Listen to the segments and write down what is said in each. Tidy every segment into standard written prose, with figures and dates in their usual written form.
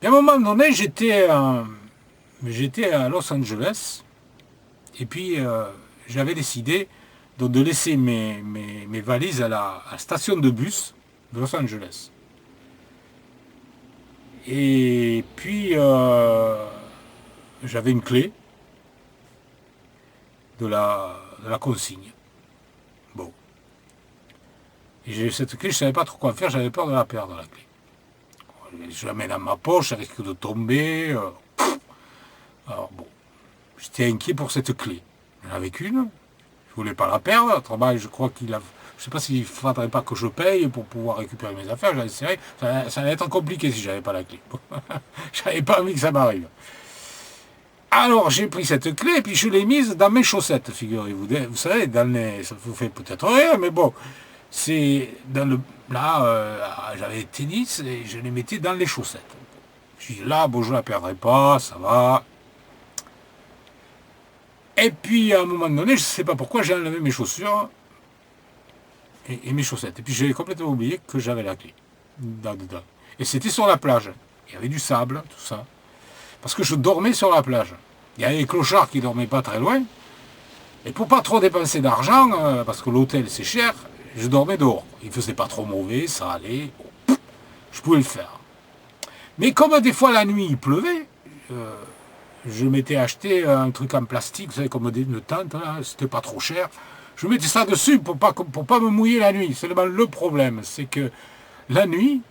Et à un moment donné, j'étais à Los Angeles, et puis j'avais décidé de laisser mes valises à la station de bus de Los Angeles. Et puis j'avais une clé de la consigne. Bon. Et j'ai cette clé, je ne savais pas trop quoi faire, j'avais peur de la perdre, la clé. Je la mets dans ma poche, ça risque de tomber. Alors bon, j'étais inquiet pour cette clé. J'en avais qu'une, je voulais pas la perdre, autrement je crois qu'il a... Je ne sais pas s'il ne faudrait pas que je paye pour pouvoir récupérer mes affaires, j'avais serré. Ça allait être compliqué si j'avais pas la clé. J'avais pas envie que ça m'arrive. Alors j'ai pris cette clé et puis je l'ai mise dans mes chaussettes, figurez-vous. Vous savez, ça vous fait peut-être rien, mais bon, c'est dans le... Là, j'avais le tennis et je les mettais dans les chaussettes. Je dis là, bon, je ne la perdrai pas, ça va. Et puis à un moment donné, je ne sais pas pourquoi, j'ai enlevé mes chaussures et mes chaussettes. Et puis j'avais complètement oublié que j'avais la clé dedans. Et c'était sur la plage. Il y avait du sable, tout ça. Parce que je dormais sur la plage. Il y avait les clochards qui ne dormaient pas très loin. Et pour pas trop dépenser d'argent, parce que l'hôtel c'est cher, je dormais dehors. Il faisait pas trop mauvais, ça allait. Je pouvais le faire. Mais comme des fois la nuit il pleuvait, je m'étais acheté un truc en plastique, vous savez, comme une tente, c'était pas trop cher. Je mettais ça dessus pour pas me mouiller la nuit. Seulement le problème, c'est que la nuit,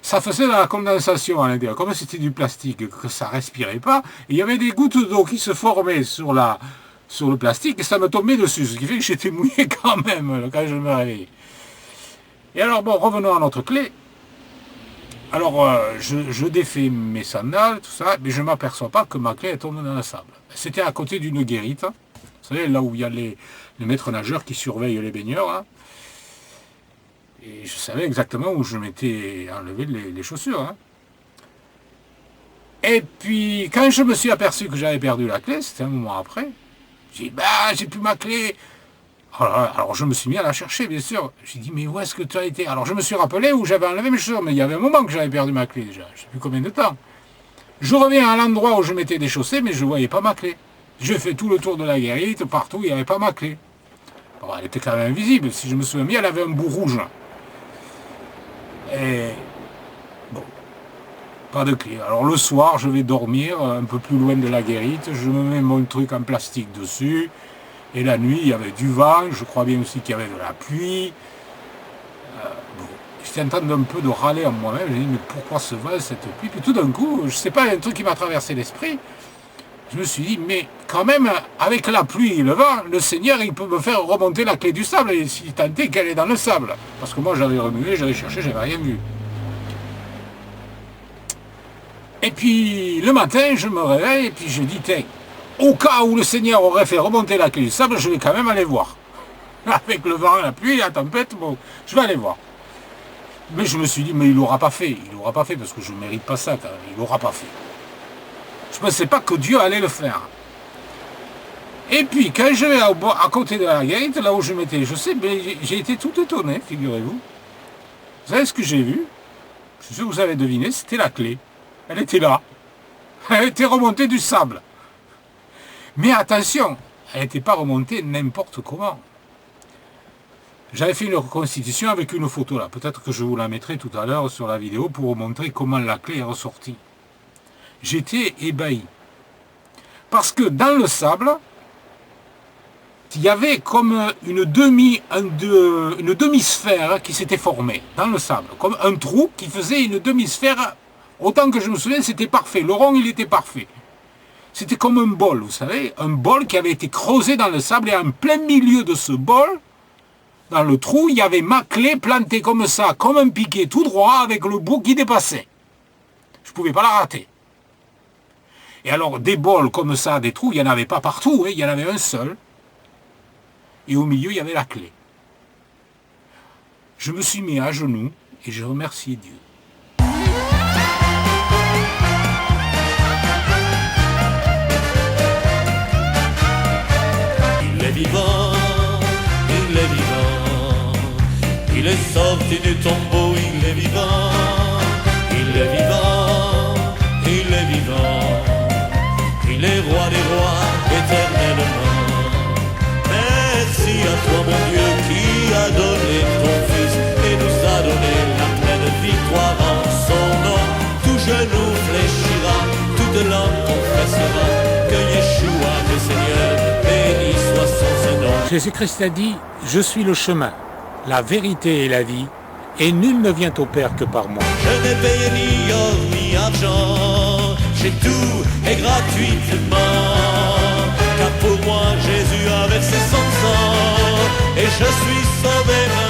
ça faisait de la condensation à l'intérieur. Comme c'était du plastique, que ça respirait pas, et il y avait des gouttes d'eau qui se formaient sur le plastique, et ça me tombait dessus, ce qui fait que j'étais mouillé quand même, quand je me réveillais. Et alors, bon, revenons à notre clé. Alors, je défais mes sandales, tout ça, mais je ne m'aperçois pas que ma clé est tombée dans le sable. C'était à côté d'une guérite, vous savez, là où il y a les maîtres nageurs qui surveillent les baigneurs, hein. Et je savais exactement où je m'étais enlevé les chaussures, hein. Et puis, quand je me suis aperçu que j'avais perdu la clé, c'était un moment après, j'ai dit, j'ai plus ma clé. Alors je me suis mis à la chercher, bien sûr. J'ai dit, mais où est-ce que tu as été? Alors je me suis rappelé où j'avais enlevé mes chaussures, mais il y avait un moment que j'avais perdu ma clé déjà, je ne sais plus combien de temps. Je reviens à l'endroit où je m'étais déchaussé, mais je ne voyais pas ma clé. J'ai fait tout le tour de la guérite, partout, il n'y avait pas ma clé. Bon, elle était quand même invisible, si je me souviens bien, elle avait un bout rouge. Et bon, pas de clé. Alors le soir, je vais dormir un peu plus loin de la guérite, je me mets mon truc en plastique dessus, et la nuit, il y avait du vent, je crois bien aussi qu'il y avait de la pluie. Bon, j'étais en train d'un peu de râler en moi-même, j'ai dit, mais pourquoi ce vent, cette pluie? Puis tout d'un coup, je ne sais pas, il y a un truc qui m'a traversé l'esprit, je me suis dit, mais quand même, avec la pluie et le vent, le Seigneur, il peut me faire remonter la clé du sable, et si tant est qu'elle est dans le sable. Parce que moi, j'avais remué, j'avais cherché, j'avais rien vu. Et puis, le matin, je me réveille, et puis je dis, tiens, au cas où le Seigneur aurait fait remonter la clé du sable, je vais quand même aller voir. Avec le vent, la pluie, la tempête, bon, je vais aller voir. Mais je me suis dit, mais il l'aura pas fait. Il l'aura pas fait, parce que je ne mérite pas ça, quand même. Il l'aura pas fait. Je ne pensais pas que Dieu allait le faire. Et puis, quand je vais à côté de la guérite, là où je m'étais, je sais, j'ai été tout étonné, figurez-vous. Vous savez ce que j'ai vu? Je suis sûr que vous avez deviné, c'était la clé. Elle était là. Elle était remontée du sable. Mais attention, elle n'était pas remontée n'importe comment. J'avais fait une reconstitution avec une photo là. Peut-être que je vous la mettrai tout à l'heure sur la vidéo pour vous montrer comment la clé est ressortie. J'étais ébahi. Parce que dans le sable, il y avait comme une demi-sphère qui s'était formée dans le sable. Comme un trou qui faisait une demi-sphère. Autant que je me souviens, c'était parfait. Le rond, il était parfait. C'était comme un bol, vous savez, un bol qui avait été creusé dans le sable et en plein milieu de ce bol, dans le trou, il y avait ma clé plantée comme ça, comme un piquet tout droit avec le bout qui dépassait. Je ne pouvais pas la rater. Et alors, des bols comme ça, des trous, il n'y en avait pas partout, hein, il y en avait un seul. Et au milieu, il y avait la clé. Je me suis mis à genoux et je remerciais Dieu. Il est vivant, il est vivant, il est sorti du tombeau, il est vivant, il est vivant, Jésus-Christ a dit, je suis le chemin, la vérité et la vie, et nul ne vient au Père que par moi. Je n'ai payé ni or ni argent, j'ai tout et gratuitement. Car pour moi Jésus a versé son sang, et je suis sauvé.